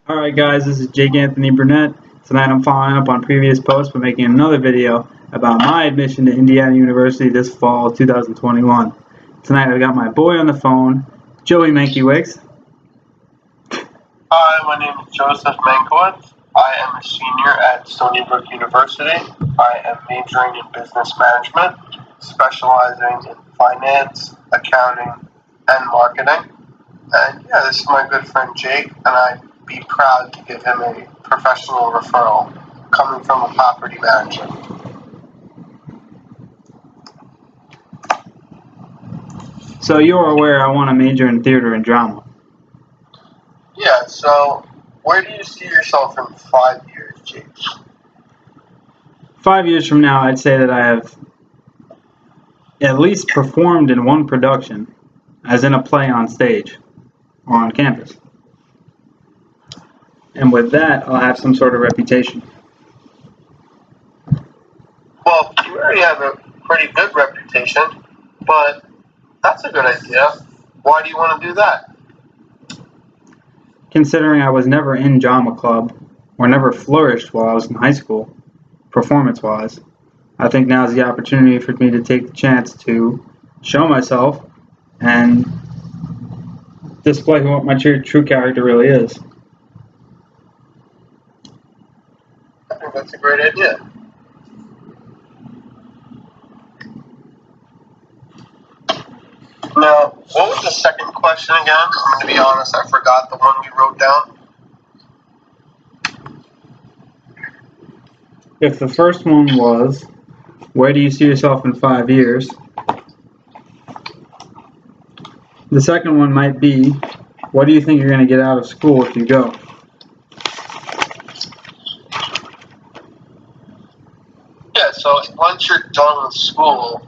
Alright guys, this is Jake Anthony Burnett. Tonight I'm following up on previous posts by making another video about my admission to Indiana University this fall 2021. Tonight I've got my boy on the phone, Joey Mankiewicz. Hi, my name is Joseph Mankiewicz. I am a senior at Stony Brook University. I am majoring in business management, specializing in finance, accounting, and marketing. And yeah, this is my good friend Jake, and I'd be proud to give him a professional referral coming from a property manager. So you're aware I want to major in theater and drama. Yeah, so where do you see yourself in 5 years, Jake? 5 years from now, I'd say that I have at least performed in one production, as in a play on stage or on campus. And with that, I'll have some sort of reputation. Well, you already have a pretty good reputation, but that's a good idea. Why do you want to do that? Considering I was never in drama club or never flourished while I was in high school, performance-wise, I think now is the opportunity for me to take the chance to show myself and display what my true character really is. I think that's a great idea. Now, what was the second question again? I'm going to be honest, I forgot the one you wrote down. If the first one was, where do you see yourself in 5 years? The second one might be, what do you think you're going to get out of school if you go? Yeah, so once you're done with school,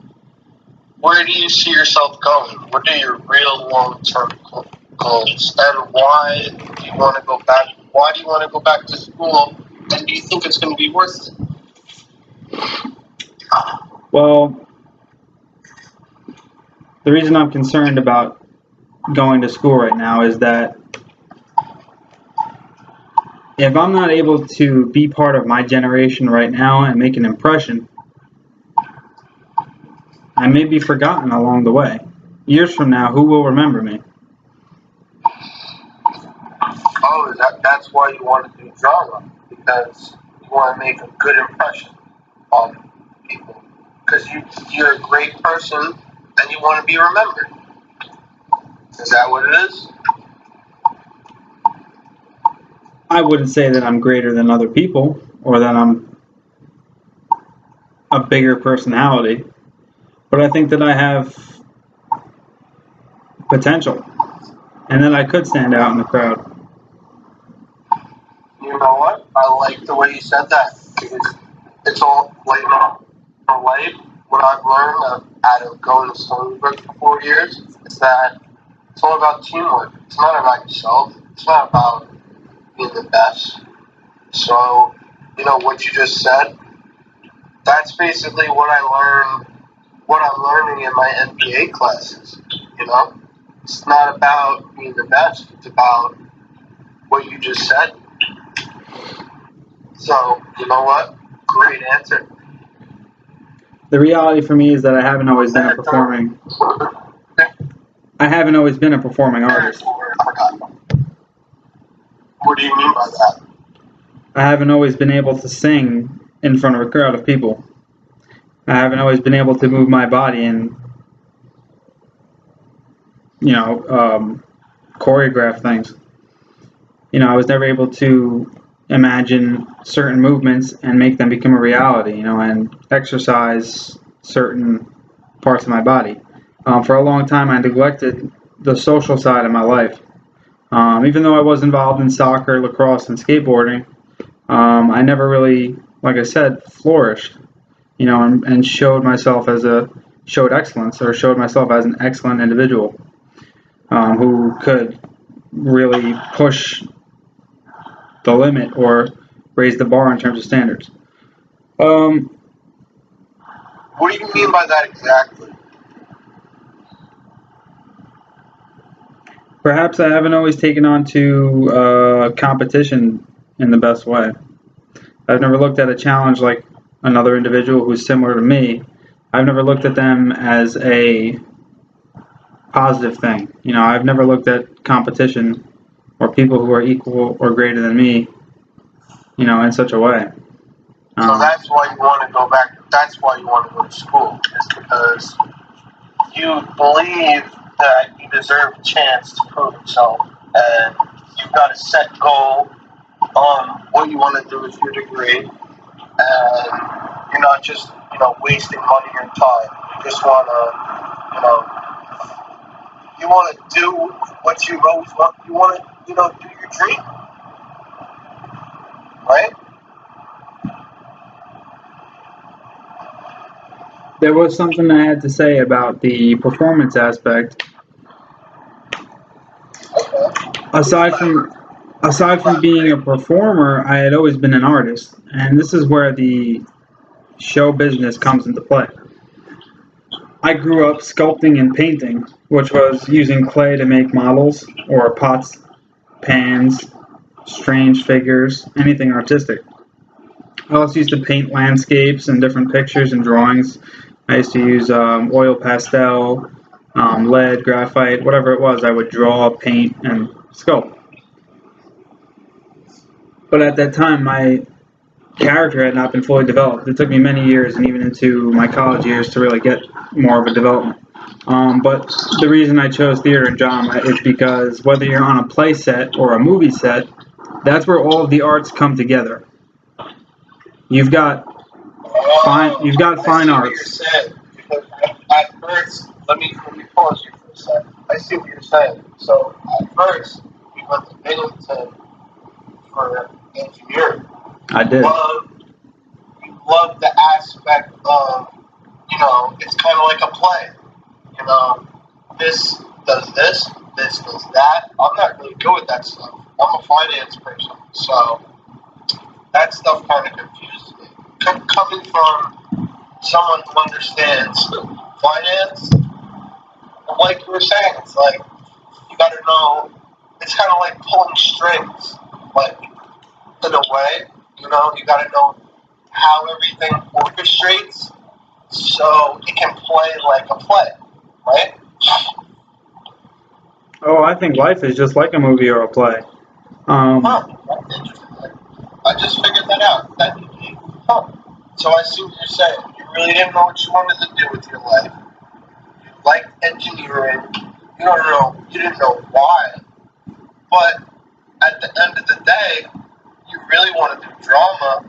where do you see yourself going? What are your real long-term goals? And why do you want to go back? Why do you want to go back to school? And do you think it's going to be worth it? Well, the reason I'm concerned about going to school right now is that if I'm not able to be part of my generation right now and make an impression, I may be forgotten along the way. Years from now, who will remember me? Oh, that's why you want to do drama, because you want to make a good impression on people. Because you're a great person and you want to be remembered. Is that what it is? I wouldn't say that I'm greater than other people or that I'm a bigger personality, but I think that I have potential and that I could stand out in the crowd. You know what? I like the way you said that, because it's all like in life. What I've learned out of going to Stony Brook for 4 years is that it's all about teamwork. It's not about yourself. It's not about being the best. So, what you just said, that's basically what I'm learning in my MBA classes. It's not about being the best. It's about what you just said. So, you know what? Great answer. The reality for me is that I haven't always been a performing artist. What do you mean by that? I haven't always been able to sing in front of a crowd of people. I haven't always been able to move my body and, choreograph things. I was never able to imagine certain movements and make them become a reality, and exercise certain parts of my body. For a long time, I neglected the social side of my life. Even though I was involved in soccer, lacrosse, and skateboarding, I never really, like I said, flourished, and showed excellence, or showed myself as an excellent individual who could really push the limit or raise the bar in terms of standards. What do you mean by that exactly? Perhaps I haven't always taken on to competition in the best way. I've never looked at a challenge like another individual who's similar to me. I've never looked at them as a positive thing. I've never looked at competition or people who are equal or greater than me, in such a way. So that's why you want to go back. That's why you want to go to school. Is because you believe that you deserve a chance to prove yourself, and you've got a set goal on what you want to do with your degree, and you're not just wasting money and time. You just want to you want to do what you've always wanted. You want to do your dream, right? There was something I had to say about the performance aspect. Okay. Aside from being a performer, I had always been an artist, and this is where the show business comes into play. I grew up sculpting and painting, which was using clay to make models or pots, pans, strange figures, anything artistic. I also used to paint landscapes and different pictures and drawings. I used to use oil pastel, lead, graphite, whatever it was. I would draw, paint, and sculpt. But at that time, my character had not been fully developed. It took me many years and even into my college years to really get more of a development. But the reason I chose theater and drama is because whether you're on a play set or a movie set, that's where all of the arts come together. You've got fine I see what you're arts. saying. Because at first, let me pause you for a second. I see what you're saying. So at first, you went to Binghamton for engineering. I did. You love the aspect of, it's kind of like a play. You know, this this does that. I'm not really good with that stuff. I'm a finance person, so that stuff kind of confuses me. Coming from someone who understands finance, like you were saying, it's like you got to know. It's kind of like pulling strings, like in a way. You got to know how everything orchestrates, so it can play like a play, right? Oh, I think life is just like a movie or a play. Um, Huh. I just figured that out. Huh. So I see what you're saying. You really didn't know what you wanted to do with your life. You liked engineering. You didn't know why. But at the end of the day, you really want to do drama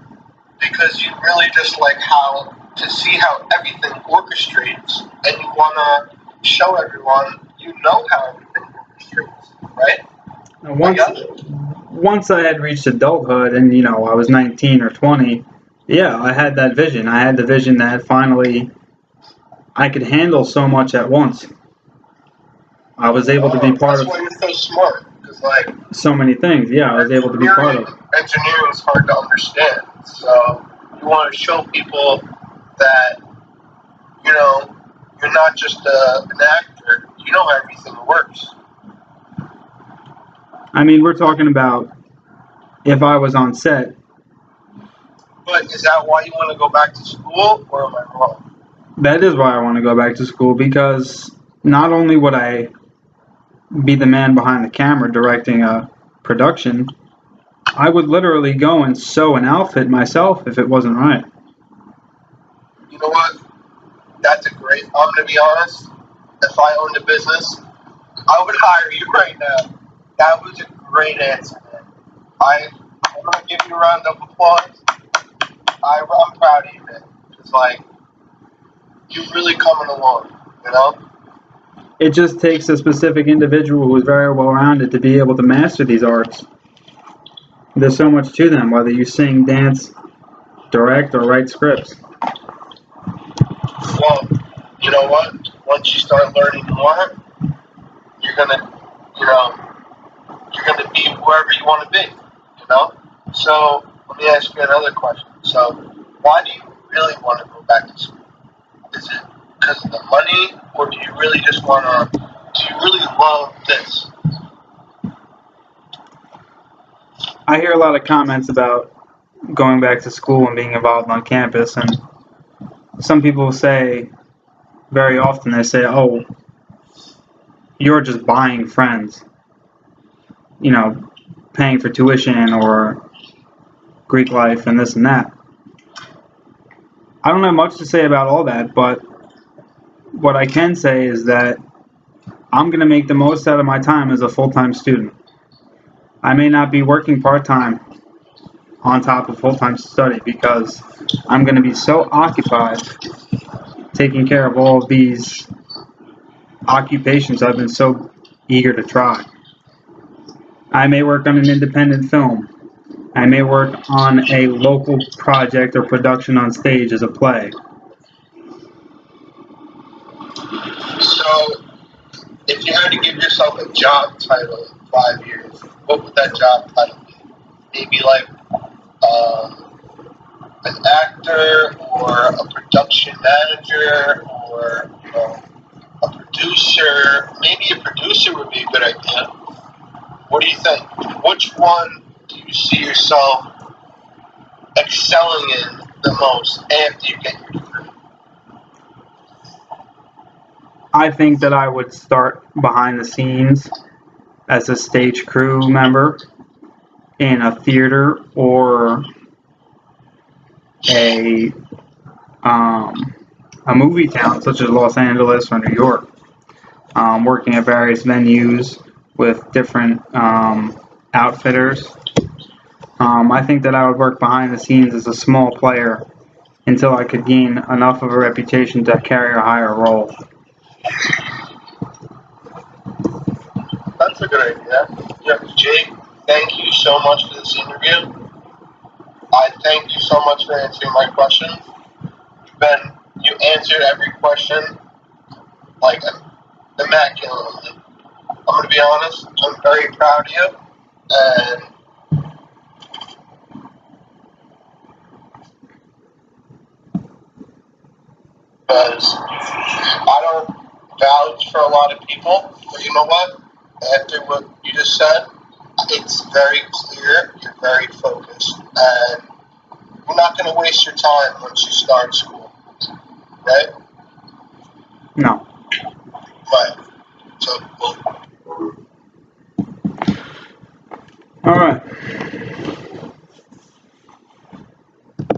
because you really just like how to see how everything orchestrates, and you want to show everyone you know how everything orchestrates, right? I once got it. once I had reached adulthood and I was 19 or 20, yeah, I had that vision. I had the vision that finally I could handle so much at once. I was able to be Oh, part that's of why you're so smart. Because like so many things. Yeah, I was able to be part engineering, of. engineering is hard to understand. So you want to show people that you know you're not just an actor. You know how everything works. I mean, we're talking about if I was on set. But is that why you want to go back to school, or am I wrong? That is why I want to go back to school because not only would I be the man behind the camera directing a production, I would literally go and sew an outfit myself if it wasn't right. You know what? That's a great. I'm gonna be honest. If I owned a business, I would hire you right now. That was a great answer, man. I'm gonna give you a round of applause. I'm proud of you, man. It's like you're really coming along. You know. It just takes a specific individual who is very well rounded to be able to master these arts. There's so much to them, whether you sing, dance, direct, or write scripts. Well, you know what? Once you start learning more, you're gonna, you know, you're gonna be wherever you want to be. You know. So let me ask you another question. So, why do you really want to go back to school? Is it because of the money, or do you really just want to? Do you really love this? I hear a lot of comments about going back to school and being involved on campus, and some people say very often they say, "Oh, you're just buying friends, you know, paying for tuition or Greek life and this and that." I don't have much to say about all that, but what I can say is that I'm going to make the most out of my time as a full-time student. I may not be working part-time on top of full-time study because I'm going to be so occupied taking care of all of these occupations I've been so eager to try. I may work on an independent film. I may work on a local project or production on stage as a play. So, if you had to give yourself a job title in 5 years, what would that job title be? Maybe like an actor or a production manager or a producer. Maybe a producer would be a good idea. What do you think? Which one do you see yourself excelling in the most after you get your degree? I think that I would start behind the scenes as a stage crew member in a theater or a um, a movie town such as Los Angeles or New York, working at various venues with different outfitters. I think that I would work behind the scenes as a small player until I could gain enough of a reputation to carry a higher role. That's a good idea. Yeah, Jake, thank you so much for this interview. I thank you so much for answering my questions. Ben, you answered every question like immaculately. I'm going to be honest, I'm very proud of you. And because I don't vouch for a lot of people, but you know what? After what you just said, it's very clear you're very focused. And you're not going to waste your time once you start school, right? No.